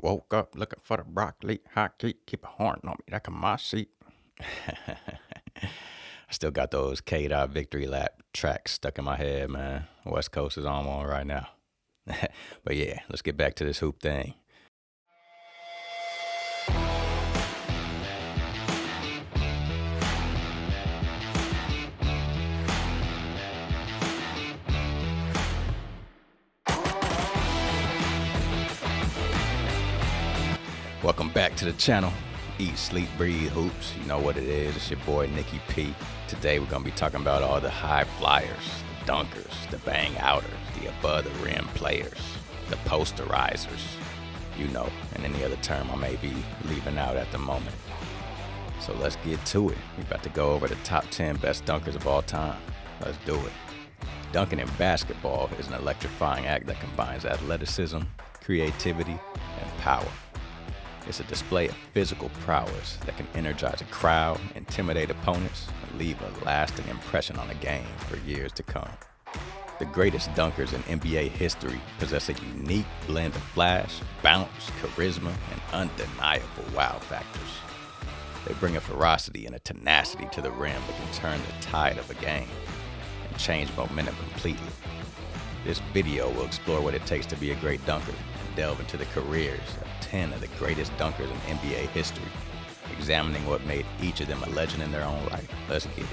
Woke up looking for the broccoli. Hot keep a horn on me. That can my seat. I still got those K-Dot victory lap tracks stuck in my head, man. West Coast is on one right now. But yeah, let's get back to this hoop thing. Welcome back to the channel. Eat, sleep, breathe, hoops. You know what it is. It's your boy, Nikki P. Today we're going to be talking about all the high flyers, the dunkers, the bang outers, the above the rim players, the posterizers, you know, and any other term I may be leaving out at the moment. So let's get to it. We're about to go over the top 10 best dunkers of all time. Let's do it. Dunking in basketball is an electrifying act that combines athleticism, creativity, and power. It's a display of physical prowess that can energize a crowd, intimidate opponents, and leave a lasting impression on a game for years to come. The greatest dunkers in NBA history possess a unique blend of flash, bounce, charisma, and undeniable wow factors. They bring a ferocity and a tenacity to the rim that can turn the tide of a game and change momentum completely. This video will explore what it takes to be a great dunker and delve into the careers of 10 of the greatest dunkers in NBA history, examining what made each of them a legend in their own right. Let's get it.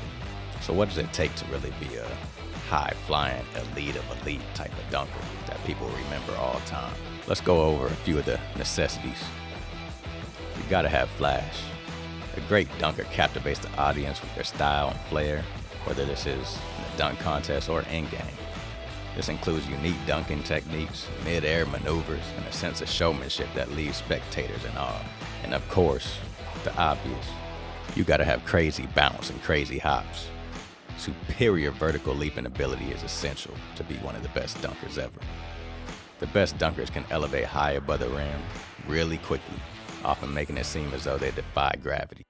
So what does it take to really be a high-flying, elite of elite type of dunker that people remember all time? Let's go over a few of the necessities. You gotta have flash. A great dunker captivates the audience with their style and flair, whether this is in a dunk contest or in-game. This includes unique dunking techniques, mid-air maneuvers, and a sense of showmanship that leaves spectators in awe. And of course, the obvious. You gotta have crazy bounce and crazy hops. Superior vertical leaping ability is essential to be one of the best dunkers ever. The best dunkers can elevate high above the rim really quickly, often making it seem as though they defy gravity.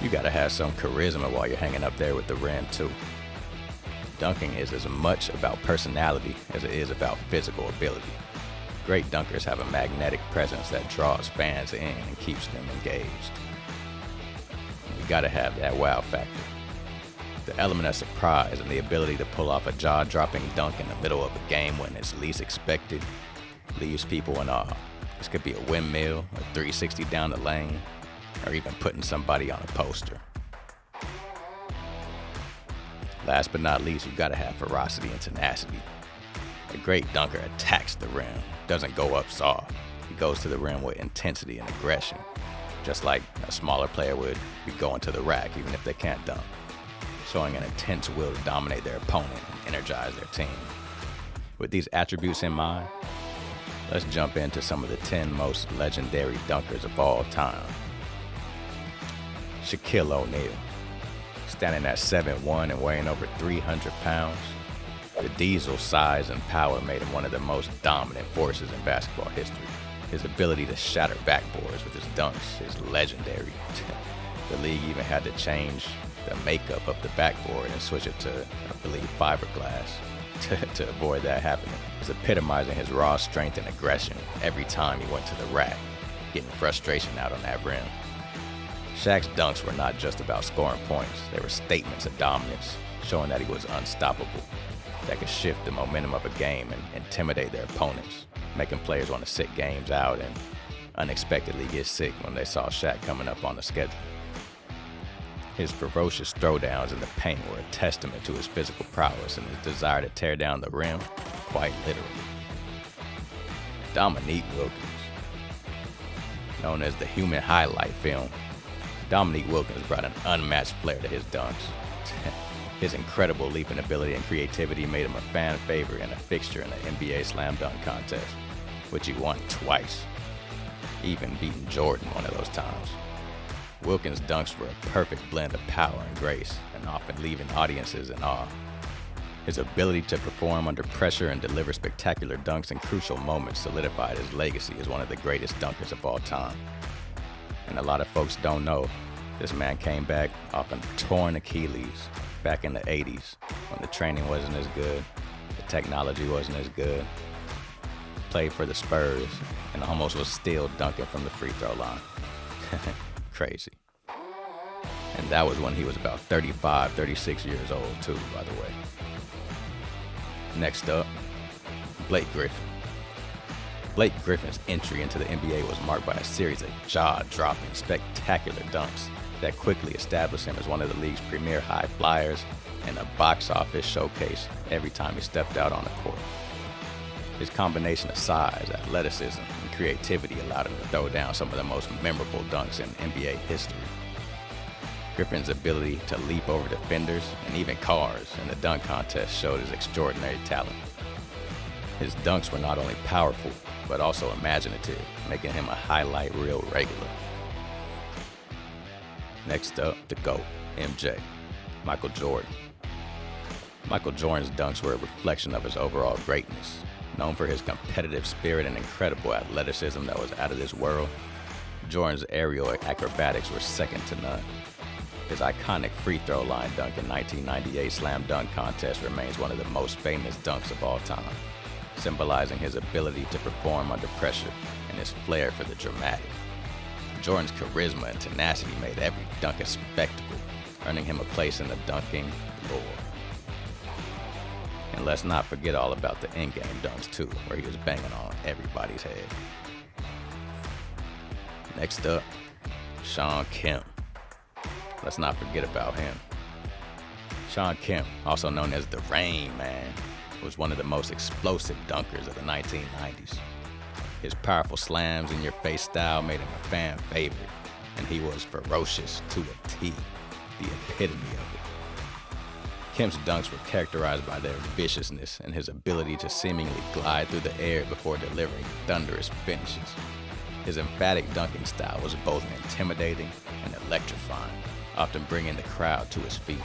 You gotta have some charisma while you're hanging up there with the rim too. Dunking is as much about personality as it is about physical ability. Great dunkers have a magnetic presence that draws fans in and keeps them engaged. You gotta have that wow factor. The element of surprise and the ability to pull off a jaw-dropping dunk in the middle of a game when it's least expected leaves people in awe. This could be a windmill, a 360 down the lane, or even putting somebody on a poster. Last but not least, you gotta have ferocity and tenacity. A great dunker attacks the rim, doesn't go up soft. He goes to the rim with intensity and aggression, just like a smaller player would be going to the rack even if they can't dunk, showing an intense will to dominate their opponent and energize their team. With these attributes in mind, let's jump into some of the 10 most legendary dunkers of all time. Shaquille O'Neal. Standing at 7'1" and weighing over 300 pounds, the Diesel's size and power made him one of the most dominant forces in basketball history. His ability to shatter backboards with his dunks is legendary. The league even had to change the makeup of the backboard and switch it to, I believe, fiberglass to avoid that happening. It's epitomizing his raw strength and aggression every time he went to the rack, getting frustration out on that rim. Shaq's dunks were not just about scoring points, they were statements of dominance, showing that he was unstoppable, that could shift the momentum of a game and intimidate their opponents, making players want to sit games out and unexpectedly get sick when they saw Shaq coming up on the schedule. His ferocious throwdowns in the paint were a testament to his physical prowess and his desire to tear down the rim, quite literally. Dominique Wilkins. Known as the human highlight film, Dominique Wilkins brought an unmatched flair to his dunks. His incredible leaping ability and creativity made him a fan favorite and a fixture in the NBA slam dunk contest, which he won twice, even beating Jordan one of those times. Wilkins' dunks were a perfect blend of power and grace, and often leaving audiences in awe. His ability to perform under pressure and deliver spectacular dunks in crucial moments solidified his legacy as one of the greatest dunkers of all time. And a lot of folks don't know, this man came back off a torn Achilles back in the 80s when the training wasn't as good, the technology wasn't as good. played for the Spurs and almost was still dunking from the free throw line. Crazy. And that was when he was about 35, 36 years old too, by the way. Next up, Blake Griffin. Blake Griffin's entry into the NBA was marked by a series of jaw-dropping, spectacular dunks that quickly established him as one of the league's premier high flyers and a box office showcase every time he stepped out on the court. His combination of size, athleticism, and creativity allowed him to throw down some of the most memorable dunks in NBA history. Griffin's ability to leap over defenders and even cars in the dunk contest showed his extraordinary talent. His dunks were not only powerful, but also imaginative, making him a highlight reel regular. Next up, the GOAT, MJ, Michael Jordan. Michael Jordan's dunks were a reflection of his overall greatness. Known for his competitive spirit and incredible athleticism that was out of this world, Jordan's aerial acrobatics were second to none. His iconic free throw line dunk in 1998 slam dunk contest remains one of the most famous dunks of all time, symbolizing his ability to perform under pressure and his flair for the dramatic. Jordan's charisma and tenacity made every dunk a spectacle, earning him a place in the dunking lore. And let's not forget all about the in-game dunks too, where he was banging on everybody's head. Next up, Shawn Kemp. Let's not forget about him. Shawn Kemp, also known as the Rain Man, was one of the most explosive dunkers of the 1990s. His powerful slams in your face style made him a fan favorite, and he was ferocious to a T, the epitome of it. Kemp's dunks were characterized by their viciousness and his ability to seemingly glide through the air before delivering thunderous finishes. His emphatic dunking style was both intimidating and electrifying, often bringing the crowd to his feet.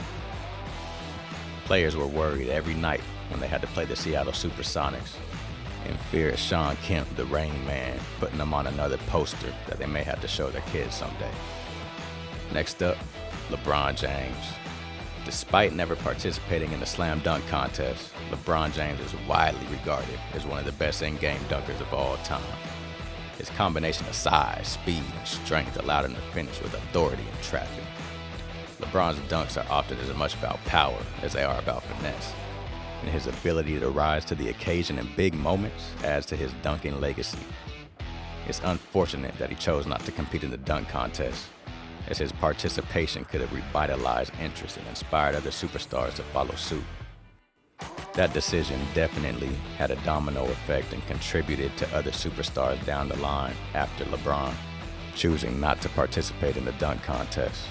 Players were worried every night when they had to play the Seattle Supersonics, in fear of Shawn Kemp, the Rain Man, putting them on another poster that they may have to show their kids someday. Next up, LeBron James. Despite never participating in the slam dunk contest, LeBron James is widely regarded as one of the best in-game dunkers of all time. His combination of size, speed, and strength allowed him to finish with authority in traffic. LeBron's dunks are often as much about power as they are about finesse, and his ability to rise to the occasion in big moments adds to his dunking legacy. It's unfortunate that he chose not to compete in the dunk contest, as his participation could have revitalized interest and inspired other superstars to follow suit. That decision definitely had a domino effect and contributed to other superstars down the line after LeBron choosing not to participate in the dunk contest.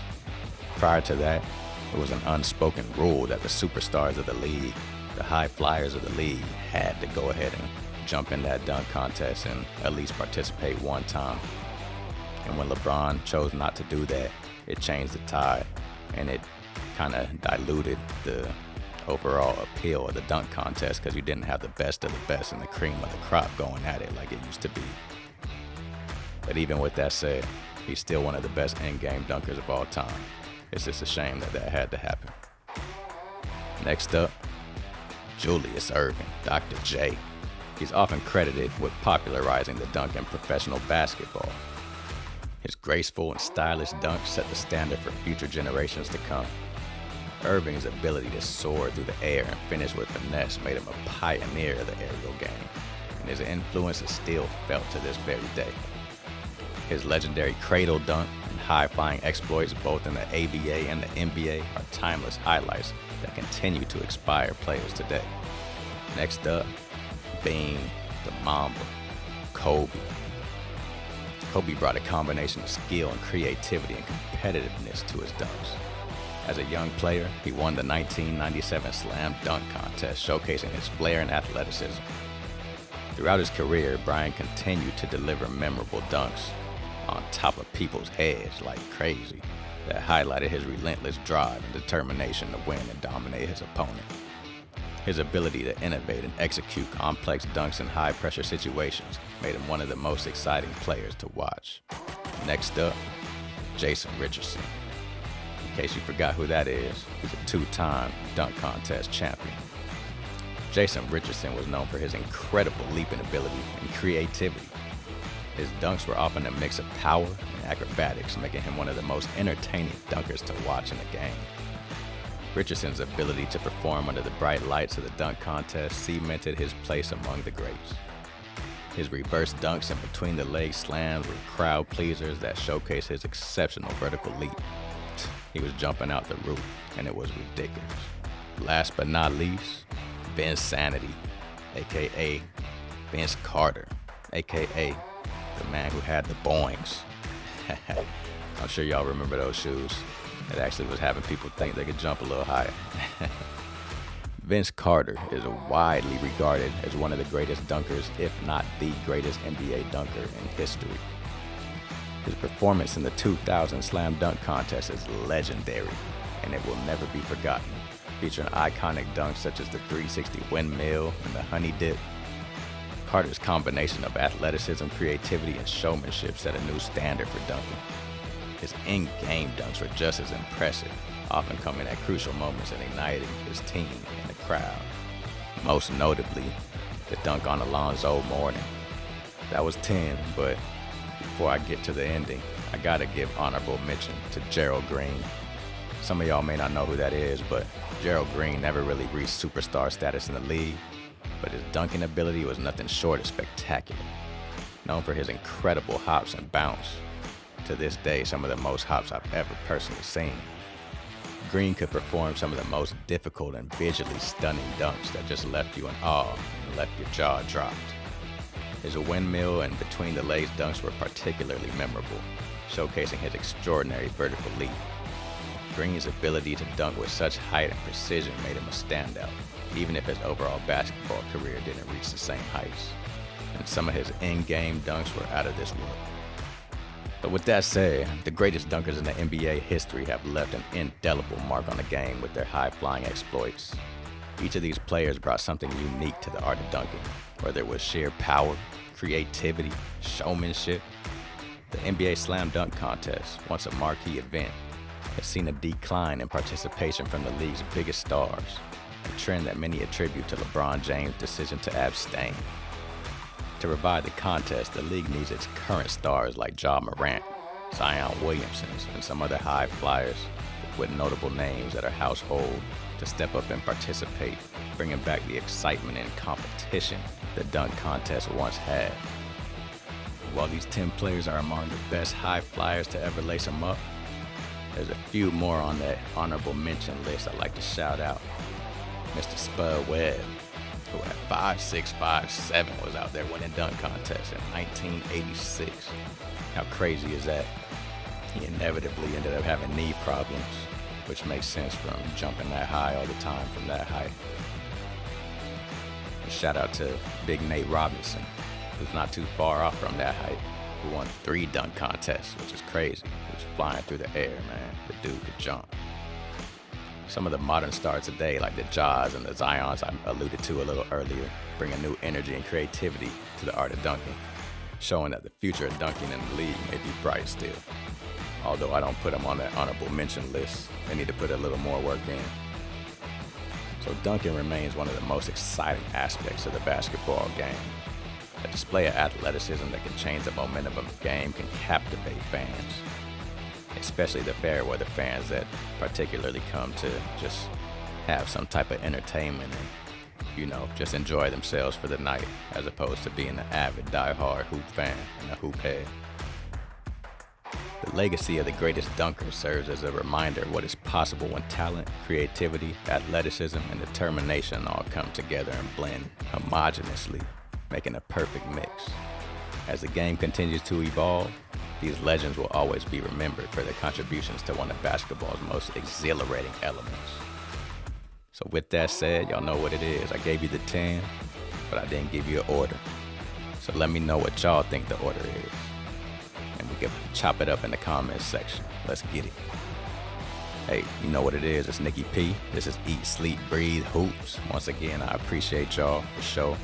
Prior to that, it was an unspoken rule that the superstars of the league, the high flyers of the league, had to go ahead and jump in that dunk contest and at least participate one time. And when LeBron chose not to do that, it changed the tide, and it kind of diluted the overall appeal of the dunk contest because you didn't have the best of the best and the cream of the crop going at it like it used to be. But even with that said, he's still one of the best in-game dunkers of all time. It's just a shame that that had to happen. Next up, Julius Erving, Dr. J. He's often credited with popularizing the dunk in professional basketball. His graceful and stylish dunks set the standard for future generations to come. Irving's ability to soar through the air and finish with finesse made him a pioneer of the aerial game, and his influence is still felt to this very day. His legendary cradle dunk and high-flying exploits both in the ABA and the NBA are timeless highlights that continue to inspire players today. Next up, being the Mamba, Kobe. Kobe brought a combination of skill and creativity and competitiveness to his dunks. As a young player, he won the 1997 Slam Dunk Contest, showcasing his flair and athleticism. Throughout his career, Bryant continued to deliver memorable dunks on top of people's heads like crazy that highlighted his relentless drive and determination to win and dominate his opponent. His ability to innovate and execute complex dunks in high-pressure situations made him one of the most exciting players to watch. Next up, Jason Richardson. In case you forgot who that is, he's a two-time dunk contest champion. Jason Richardson was known for his incredible leaping ability and creativity. His dunks were often a mix of power and acrobatics, making him one of the most entertaining dunkers to watch in the game. Richardson's ability to perform under the bright lights of the dunk contest cemented his place among the greats. His reverse dunks and between-the-leg slams were crowd pleasers that showcase his exceptional vertical leap. He was jumping out the roof, and it was ridiculous. Last but not least, Vince Sanity, aka Vince Carter, aka the man who had the Boings. I'm sure y'all remember those shoes. It actually was having people think they could jump a little higher. Vince Carter is widely regarded as one of the greatest dunkers, if not the greatest NBA dunker in history. His performance in the 2000 Slam Dunk Contest is legendary, and it will never be forgotten, featuring iconic dunks such as the 360 windmill and the honey dip. Carter's combination of athleticism, creativity, and showmanship set a new standard for dunking. His in-game dunks were just as impressive, often coming at crucial moments and igniting his team and the crowd. Most notably, the dunk on Alonzo Mourning. That was 10, but before I get to the ending, I gotta give honorable mention to Gerald Green. Some of y'all may not know who that is, but Gerald Green never really reached superstar status in the league, but his dunking ability was nothing short of spectacular. Known for his incredible hops and bounce, to this day some of the most hops I've ever personally seen. Green could perform some of the most difficult and visually stunning dunks that just left you in awe and left your jaw dropped. His windmill and between the legs dunks were particularly memorable, showcasing his extraordinary vertical leap. Green's ability to dunk with such height and precision made him a standout, even if his overall basketball career didn't reach the same heights. And some of his in-game dunks were out of this world. But with that said, the greatest dunkers in the NBA history have left an indelible mark on the game with their high-flying exploits. Each of these players brought something unique to the art of dunking, whether it was sheer power, creativity, showmanship. The NBA Slam Dunk Contest, once a marquee event, has seen a decline in participation from the league's biggest stars, a trend that many attribute to LeBron James' decision to abstain. To revive the contest, the league needs its current stars like Ja Morant, Zion Williamson, and some other high flyers with notable names that are household to step up and participate, bringing back the excitement and competition the dunk contest once had. While these 10 players are among the best high flyers to ever lace them up, there's a few more on that honorable mention list I'd like to shout out. Mr. Spud Webb, who at 5'6", 5'7", was out there winning dunk contests in 1986. How crazy is that? He inevitably ended up having knee problems, which makes sense from jumping that high all the time from that height. A shout out to Big Nate Robinson, who's not too far off from that height, who won 3 dunk contests, which is crazy. He was flying through the air, man. The dude could jump. Some of the modern stars today, like the Jaws and the Zions I alluded to a little earlier, bring a new energy and creativity to the art of dunking, showing that the future of dunking in the league may be bright still. Although I don't put them on that honorable mention list, they need to put a little more work in. So dunking remains one of the most exciting aspects of the basketball game. A display of athleticism that can change the momentum of the game can captivate fans, especially the fair weather fans that particularly come to just have some type of entertainment and, just enjoy themselves for the night, as opposed to being an avid, die-hard hoop fan and a hoop head. The legacy of the greatest dunker serves as a reminder of what is possible when talent, creativity, athleticism, and determination all come together and blend homogeneously, making a perfect mix. As the game continues to evolve, these legends will always be remembered for their contributions to one of basketball's most exhilarating elements. So with that said, y'all know what it is. I gave you the 10, but I didn't give you an order. So let me know what y'all think the order is, and we can chop it up in the comments section. Let's get it. Hey, you know what it is. It's Nikki P. This is Eat, Sleep, Breathe, Hoops. Once again, I appreciate y'all for sure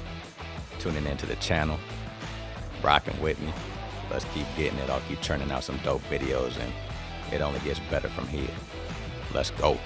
tuning into the channel, rocking with me. Let's keep getting it. I'll keep churning out some dope videos, and it only gets better from here. Let's go.